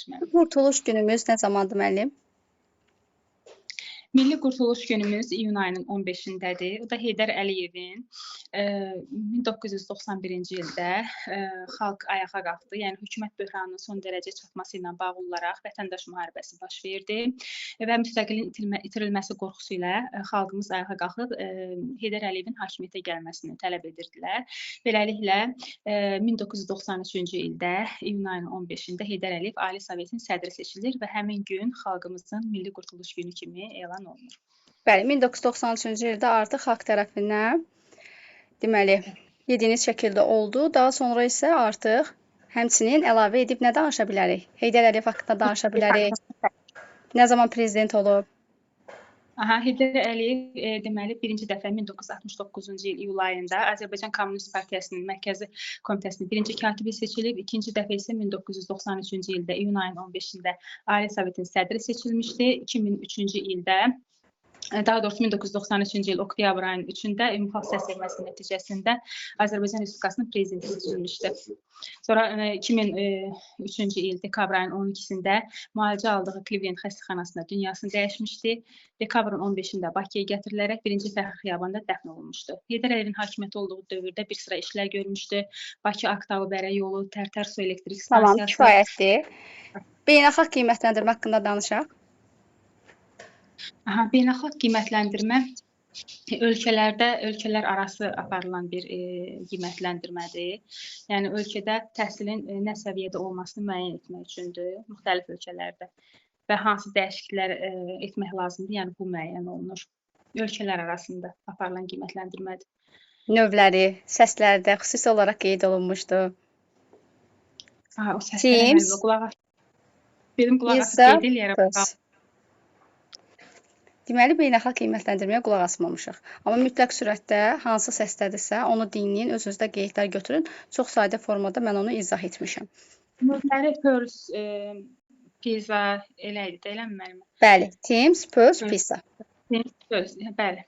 müəllim. Qurtuluş günümüz nə zamandır müəllim? Milli Qurtuluş günümüz iyun ayının 15-dədir. O da Heydər Əliyevin 1991-ci ildə xalq ayağa qalxdı. Yəni hökumət böhranının son dərəcə çatması ilə bağlı olaraq vətəndaş müharibəsi baş verdi və müstəqilliyin itirilməsi qorxusu ilə xalqımız ayağa qalxıb Heydər Əliyevin hakimiyyətə gəlməsini tələb edirdilər. Beləliklə 1993-cü ildə iyun ayının 15-də Heydər Əliyev Ali Sovetin sədri seçilir və həmin gün xalqımızın Milli Qurtuluş günü kimi elan olunur. Bəli, 1993-cü ildə artıq xalq tərəfindən deməli yediyiniz şəkildə oldu. Daha sonra isə artıq həmçinin əlavə edib nə danışa bilərik? Heydər Əliyev haqqında danışa bilərik. Nə zaman prezident olub? Heydər Əliyev deməli birinci dəfə 1969-cu il iyul ayında Azərbaycan Kommunist Partiyasının Mərkəzi Komitəsinin birinci katibi seçilib. İkinci dəfə isə 1993-cü ildə iyun ayının 15-də Ali Sovetin sədri seçilmişdi. 2003-cü ildə daha doğrusu 1993-cü il oktyabr ayının 3-də ümumi səs verməsi nəticəsində Azərbaycan Respublikasının prezidenti seçilmişdi. Sonra 2003-cü il dekabr ayının 12-də müalicə aldığı Cleveland xəstəxanasında dünyasını dəyişmişdi. Dekabrın 15-də Bakıya gətirilərək 1-ci Fəxri Xiyabanda dəfn olunmuşdu. Heydər Əliyevin hakimiyyəti olduğu dövrdə bir sıra işlər görmüşdü. Bakı Aktağı Bərə yolu, Tərtər su elektrik stansiyası. Tamam, kifayətdir. Beynəlxalq qiymətləndirmə haqqında danışaq. Beynəlxalq qiymətləndirmə ölkələr arası aparılan bir qiymətləndirmədir. Yəni ölkədə təhsilin nə səviyyədə olmasını müəyyən etmək üçündür, müxtəlif ölkələrdə və hansı dəyişikliklər etmək lazımdır, yəni bu müəyyən olunur. Ölkələr arasında aparılan qiymətləndirmədir. Növləri, səslərdə xüsusi olaraq qeyd olunmuşdu. O səslərə qulaq as. Benim qulaq as qeyd eləyərəm. Deməli, beynəlxalq qiymətləndirməyə qulaq asmamışıq. Amma mütləq surətdə hansı səsdədirsə, onu dinləyin, özünüzdə qeydlər götürün. Çox sadə formada mən onu izah etmişəm. Növləri PIRS, PISA elə idi, eləmi müəllim? Bəli, TIMSS, PIRS, PISA. TIMSS, PIRS, bəli.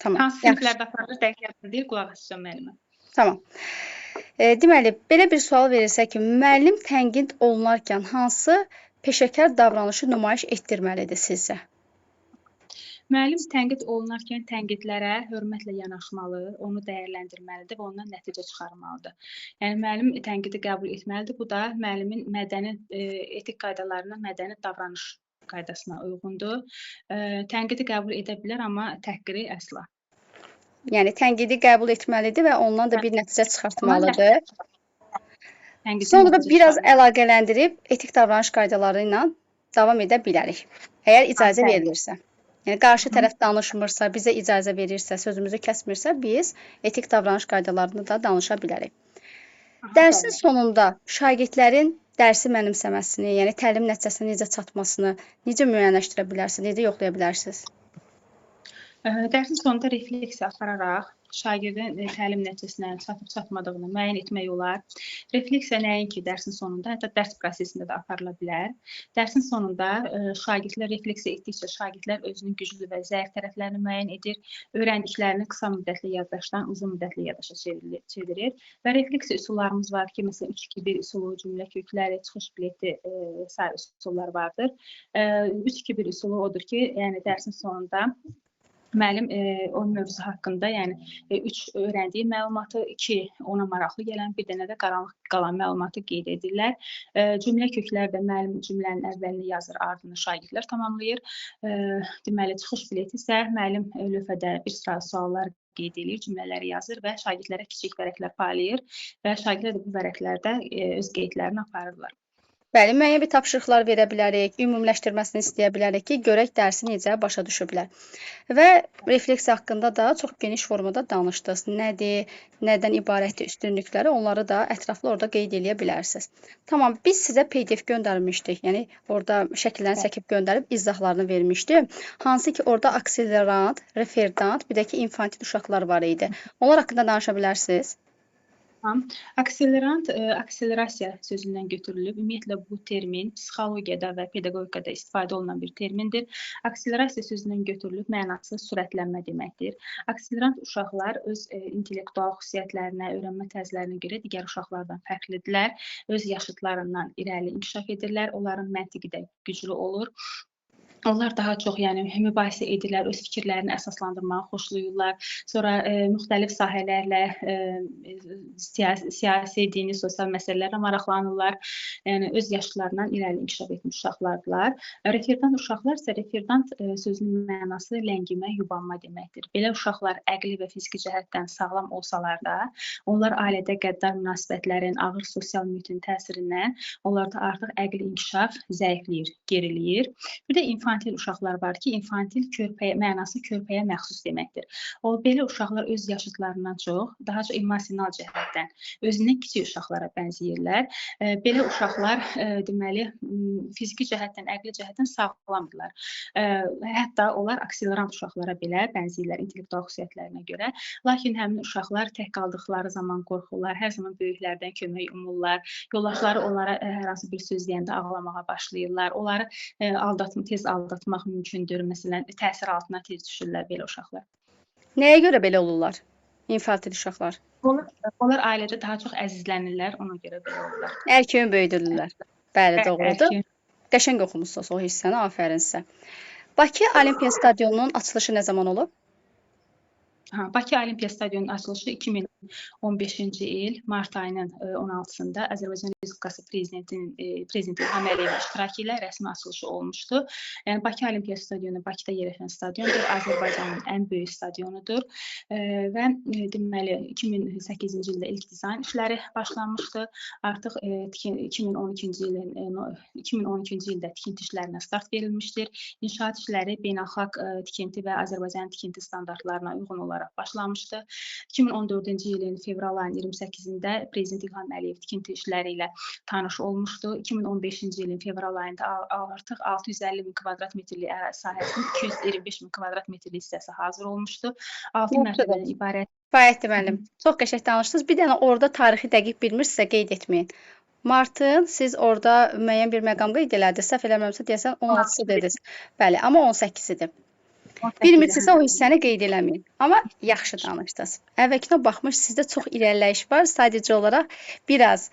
Tamam. Hansı siniflərdə aparılır, dəqiq deyil, qulaq asacağım müəllimə. Tamam. Deməli, belə bir sual verirsə ki, müəllim tənqid olunarkən hansı peşəkar davranışı nümayiş etdirməlidir sizcə? Müəllim tənqid olunarkən tənqidlərə hörmətlə yanaşmalı, onu dəyərləndirməlidir və ondan nəticə çıxarmalıdır. Yəni müəllim tənqidi qəbul etməlidir. Bu da müəllimin mədəni etik qaydalarına, mədəni davranış qaydasına uyğundur. Tənqidi qəbul edə bilər, amma təhqiri əsla. Yəni tənqidi qəbul etməlidir və ondan da bir nəticə çıxartmalıdır. Sonra biraz əlaqələndirib etik davranış qaydaları ilə davam edə bilərik. Əgər icazə verilirsə. Yəni qarşı tərəf danışmırsa, bizə icazə verirsə, sözümüzü kəsmirsə, biz etik davranış qaydalarını da danışa bilərik. Dərsin sonunda şagirdlərin dərsi mənimsəməsini, yəni təlim nəticəsinə necə çatmasını necə müəyyənləşdirə bilərsiniz, necə yoxlaya bilərsiniz? Dərsin sonunda refleksiya apararaq şagirdin təlim nəticəsinə çatıb-çatmadığını müəyyən etmək olar. Refleksiya nəinki dərsin sonunda, hətta dərs prosesində də aparıla bilər. Dərsin sonunda şagirdlər refleksiya etdikcə şagirdlər özünün güclü və zəif tərəflərini müəyyən edir, öyrəndiklərini qısa müddətli yaddaşdan uzun müddətli yaddaşa çevirir və refleksiya üsullarımız var ki, məsələn 3-2-1 üsulu, cümlə kökləri, çıxış bileti sair üsullar vardır. 3-2-1 üsulu odur ki, yəni dərsin sonunda müəllim o mövzu haqqında, yəni 3 öyrəndiyi məlumatı, 2 ona maraqlı gələn, bir dənə də qaranlıq qalan məlumatı qeyd edirlər. Cümlə kökləri də müəllim cümlənin əvvəlini yazır, ardını şagirdlər tamamlayır. Deməli, çıxış bileti isə müəllim lövhədə bir sıra suallar qeyd edir, cümlələri yazır və şagirdlərə kiçik vərəqlər paylayır və şagirdlər də bu vərəqlərdə öz qeydlərini aparırlar. Bəli, müəyyən bir tapşırıqlar verə bilərik, ümumiləşdirməsini istəyə bilərik ki, görək dərsi necə başa düşüblər. Və refleksiya haqqında da çox geniş formada danışdınız. Nədir, nədən ibarətdir üstünlükləri, onları da ətraflı orada qeyd edə bilərsiniz. Tamam, biz sizə PDF göndərmişdik, yəni orada şəkillərini çəkib göndərib izahlarını vermişdik. Hansı ki, orada akselerant, referdant, bir də ki, infantil uşaqlar var idi. Onlar haqqında danışa bilərsiniz? Akselerant, akselerasiya sözündən götürülüb. Ümumiyyətlə bu termin psixologiyada və pedaqogikada istifadə olunan bir termindir. Akselerasiya sözündən götürülüb, mənası sürətlənmə deməkdir. Akselerant uşaqlar öz intellektual xüsusiyyətlərinə, öyrənmə tərzlərinə görə digər uşaqlardan fərqlidirlər. Öz yaşıdlarından irəli inkişaf edirlər. Onların məntiqi də güclü olur. Onlar daha çox mübahisə edirlər, öz fikirlərini əsaslandırmağı xoşlayırlar. Sonra müxtəlif sahələrlə, siyasi, dini, sosial məsələlərlə maraqlanırlar. Yəni öz yaşlarından irəli inkişaf etmiş uşaqlardırlar. Referendant uşaqlar isə referendant sözünün mənası ləngimə, yubanma deməkdir. Belə uşaqlar əqli və fiziki cəhətdən sağlam olsalar da, onlar ailədə qəddar münasibətlərin, ağır sosial mühitin təsirindən onlarda artıq əqli inkişaf zəifləyir, geriləyir. Bir də infantil uşaqlar var ki, infantil mənası körpəyə məxsus deməkdir. Belə uşaqlar öz yaşıdlarından çox, daha çox emosional cəhətdən özündən kiçik uşaqlara bənzəyirlər. Belə uşaqlar deməli fiziki cəhətdən, əqli cəhətdən sağlamdırlar. Hətta onlar akselerant uşaqlara belə bənzəyirlər intellektual xüsusiyyətlərinə görə. Lakin həmin uşaqlar tək qaldıqları zaman qorxurlar, hər zaman böyüklərdən kömək umurlar. Yoldaşları onlara hər hansı bir söz deyəndə ağlamağa başlayırlar. Onları tez aldatmaq mümkündür. Məsələn, təsir altına tez düşürlər belə uşaqlar. Nəyə görə belə olurlar? İnfantil uşaqlar. Onlar ailədə daha çox əzizlənirlər, ona görə belə olurlar. Erkən böyüdürlər. Bəli, doğrudur. Qəşəng oxumusunuz o hissəni, afərin sizə. Bakı Olimpiya Stadionunun açılışı nə zaman olub? Bakı Olimpiya Stadionunun açılışı 2015-ci il mart ayının 16-sında Azərbaycan Respublikası Prezidenti İlham Əliyevin iştirakı ilə rəsmi açılışı olmuşdu. Yəni Bakı Olimpiya Stadionu Bakıda yerləşən stadiondur, Azərbaycanın ən böyük stadionudur və deməli 2008-ci ildə ilk dizayn işləri başlanmışdı. Artıq 2012-ci ildə tikinti işlərinə start verilmişdir. İnşaat işləri beynəlxalq tikinti və Azərbaycan tikinti standartlarına uyğun olaraq başlamışdı. 2014-cü ilin fevral ayının 28-də Prezident İlham Əliyev tikinti işləri ilə tanış olmuşdu. 2015-ci ilin fevral ayında artıq 650 min kvadrat metrlik sahəsinin 225 min kvadrat metrlik hissəsi hazır olmuşdu. 6 mərtəbədən ibarət. Fayət müəllim, çox qəşəng danışdınız. Bir dənə orada tarixi dəqiq bilmirsinizsə qeyd etməyin. Martın siz orada müəyyən bir məqam qeyd elədiniz. Səhv eləmirəmsə deyəsən 16-sı dediniz. Bəli, amma 18-idir. Bilmirsinizsə o hissəni qeyd eləməyin. Amma yaxşı danışdınız. Əvvəlkinə baxmış sizdə çox irəliləyiş var. Sadəcə olaraq biraz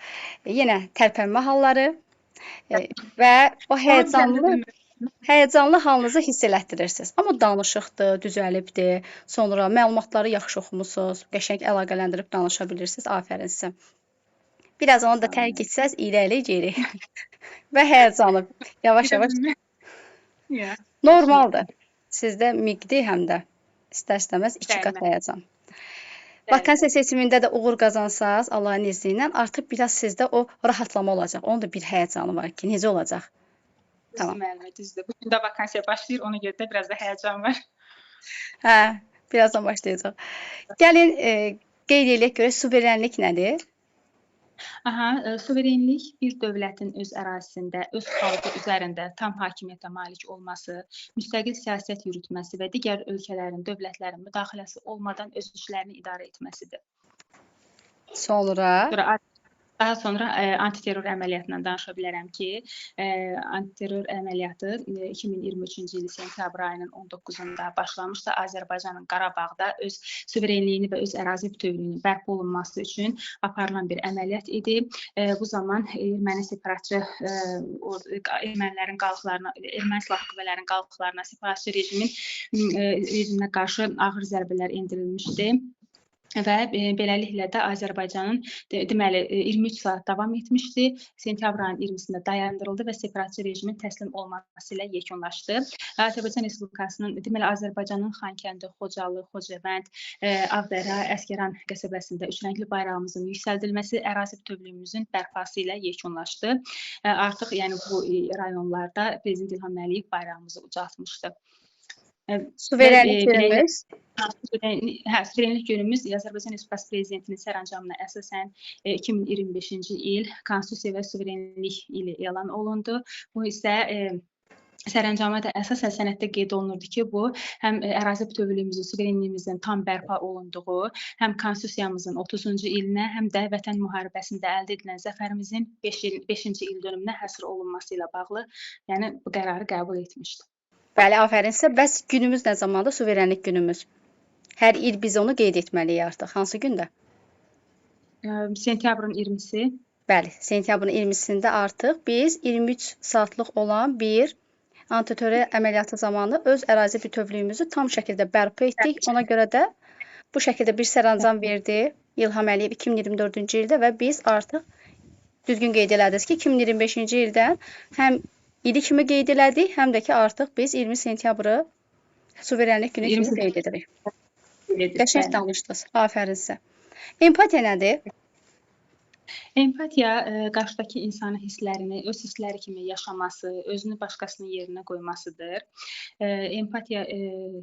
yenə tərpənmə halları və o həyəcanlı halınızı hiss elətdirirsiniz. Amma danışıqdır, düzəlibdir. Sonra məlumatları yaxşı oxumusunuz. Qəşəng əlaqələndirib danışa bilirsiniz. Afərin sizə. Biraz onu da tərk etsəz irəli geri. Və həyəcanlı. Yavaş-yavaş. Normaldır. Sizdə miqdi həm də istər-istəməz 2 qat həyəcan. Vakansiya seçimində də uğur qazansaz, Allahın izni ilə artıq biraz sizdə o rahatlama olacaq. Onun da bir həyəcanı var ki, necə olacaq? Tamam. Düzdür. Bugün də vakansiya başlayır, ona görə də biraz da həyəcan var. Hə, birazdan başlayacaq. Gəlin, qeyd eləyək görə suverenlik nədir? Suverenlik bir dövlətin öz ərazisində, öz xalqı üzərində tam hakimiyyətə malik olması, müstəqil siyasət yürütməsi və digər ölkələrin, dövlətlərin müdaxiləsi olmadan öz işlərini idarə etməsidir. Daha sonra antiterror əməliyyatından danışa bilərəm ki, antiterror əməliyyatı 2023-cü il sentyabr ayının 19-da başlamışdı. Azərbaycanın Qarabağda öz suverenliyini və öz ərazi bütövlüyünün bərpa olunması üçün aparılan bir əməliyyat idi. Bu zaman erməni separatçı ermənilərin qalıqlarına, erməni silahlı qüvvələrin qalıqlarına, separatçı rejiminə qarşı ağır zərbələr endirilmişdi. Və beləliklə də Azərbaycanın deməli 23 saat davam etmişdi. Sentyabr ayının 20-sində dayandırıldı və separatçı rejimin təslim olması ilə yekunlaşdı. Azərbaycan Respublikasının deməli Azərbaycanın Xankəndi, Xocalı, Xocavənd, Ağdərə, Əsgəran qəsəbəsində üçrəngli bayrağımızın yüksəldilməsi, ərazi bütövlüyümüzün bərpası ilə yekunlaşdı. Artıq yəni bu rayonlarda Prezident İlham Əliyev bayrağımızı ucaltmışdı. Suverenlik günümüz? Suverenlik günümüz Azərbaycan Respublikası Prezidentinin sərəncamına əsasən 2025-ci il Konstitusiya və Suverenlik ili elan olundu. Bu isə sərəncamı da əsasən sənəddə qeyd olunurdu ki, bu həm ərazi bütövlüyümüzün, suverenliyimizin tam bərpa olunduğu, həm konstitusiyamızın 30-cu ilinə, həm də Vətən müharibəsində əldə edilən zəfərimizin 5-ci ildönümünə həsr olunması ilə bağlı, yəni bu qərarı qəbul etmişdi. Bəli, afərin sizə. Bəs günümüz nə zamandır? Suverenlik günümüz. Hər il biz onu qeyd etməliyik artıq. Hansı gündə? Sentyabrın 20-si. Bəli, sentyabrın 20-sində artıq biz 23 saatlıq olan bir antiterror əməliyyatı zamanı öz ərazi bütövlüyümüzü tam şəkildə bərpa etdik. Ona görə də bu şəkildə bir sərəncam verdi İlham Əliyev 2024-cü ildə və biz artıq düzgün qeyd elədiniz ki, 2025-ci ildən həm ili kimi qeyd elədik, həm də ki, artıq biz 20 sentyabrı suverenlik günü kimi qeyd edirik. Qəşəng danışdınız. Afərin sizə. Empatiya nədir? Empatiya qarşıdakı insanın hisslərini öz hissləri kimi yaşaması, özünü başqasının yerinə qoymasıdır. Empatiya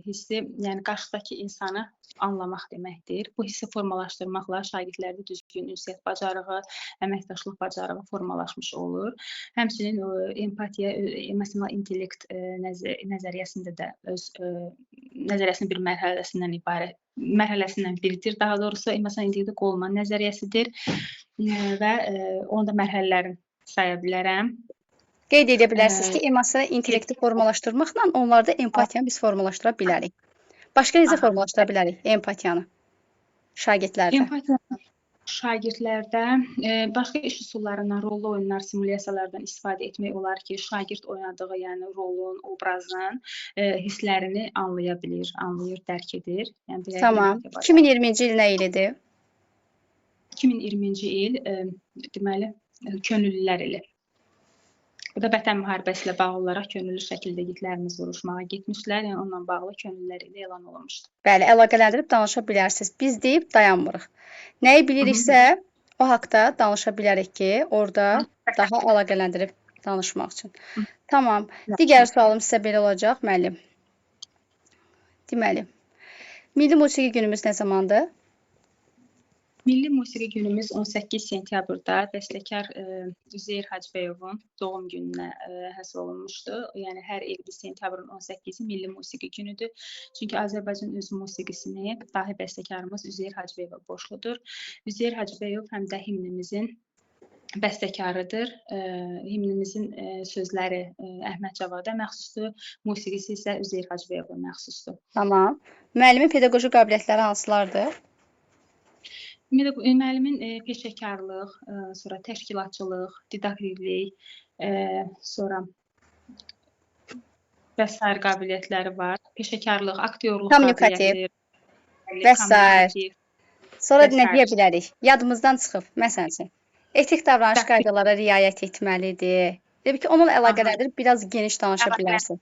hissi, yəni qarşıdakı insanı anlamaq deməkdir. Bu hissi formalaşdırmaqla şagirdlərdə düzgün ünsiyyət bacarığı, əməkdaşlıq bacarığı formalaşmış olur. Həmçinin empatiya emosional intellekt nəzəriyyəsində də öz nəzəriyyəsinin bir mərhələsindən biridir. Daha doğrusu emosional intellektin qolma nəzəriyyəsidir və onun da mərhələlərini saya bilərəm. Qeyd edə bilərsiniz ki, emosional intellekti formalaşdırmaqla onlarda empatiyanı biz formalaşdıra bilərik. Başqa necə formalaşdıra bilərik empatiyanı şagirdlərdə? Empatiyanı şagirdlərdə başqa iş üsullarından, rollu oyunlar, simulyasiyalardan istifadə etmək olar ki, şagird oynadığı, yəni rolun, obrazın hisslərini anlaya bilir, anlayır, dərk edir. Yəni, tamam. 2020-ci il nə ilidir? 2020-ci il deməli könüllülər ili. Bu da Vətən müharibəsi ilə bağlı olaraq könüllü şəkildə igidlərimiz vuruşmağa getmişlər. Yəni onunla bağlı könüllülər ili elan olunmuşdu. Bəli, əlaqələndirib danışa bilərsiniz. Biz deyib dayanmırıq. Nəyi biliriksə, o haqda danışa bilərik ki, orada daha əlaqələndirib danışmaq üçün. Tamam. Digər sualım sizə belə olacaq, müəllim. Deməli, Milli Musiqi günümüz nə zamandır? Milli Musiqi günümüz 18 sentyabrda bəstəkar Üzeyir Hacıyevin doğum gününə həsr olunmuşdu. Yəni hər il sentyabrın 18-i Milli Musiqi günüdür. Çünki Azərbaycan öz musiqisini dahi bəstəkarımız Üzeyir Hacıyevə borcludur. Üzeyir Hacıyev həm də himnimizin bəstəkarıdır. Himnimizin sözləri Əhməd Cavada məxsusdur, musiqisi isə Üzeyir Hacıyevə məxsusdur. Tamam. Müəllimin pedaqoji qabiliyyətləri hansılardır? Müəllimin peşəkarlıq, sonra təşkilatçılıq, didaktiklik, sonra və sair qabiliyyətləri var. Peşəkarlıq, aktyorluq qabiliyyəti və sair. Sonra nə deyə bilərik? Yadımızdan çıxıb, məsələn, etik davranış qaydalara riayət etməlidir. Demək ki, onunla əlaqələndirib biraz geniş danışa bilərsin.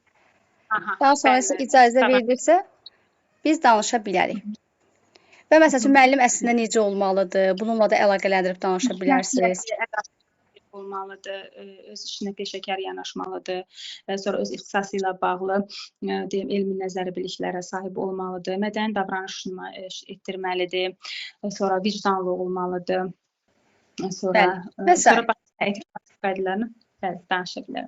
Daha sonra icazə verilirsə, biz danışa bilərik. Və məsələn, müəllim əslində necə olmalıdır? Bununla da əlaqələndirib danışa bilərsiniz. Olmalıdır, öz işinə peşəkar yanaşmalıdır, sonra öz ixtisası ilə bağlı elmi nəzəri biliklərə sahib olmalıdır, mədəni davranışını etdirməlidir, sonra vicdanlı olmalıdır, sonra etik qaydalarını danışa bilərəm.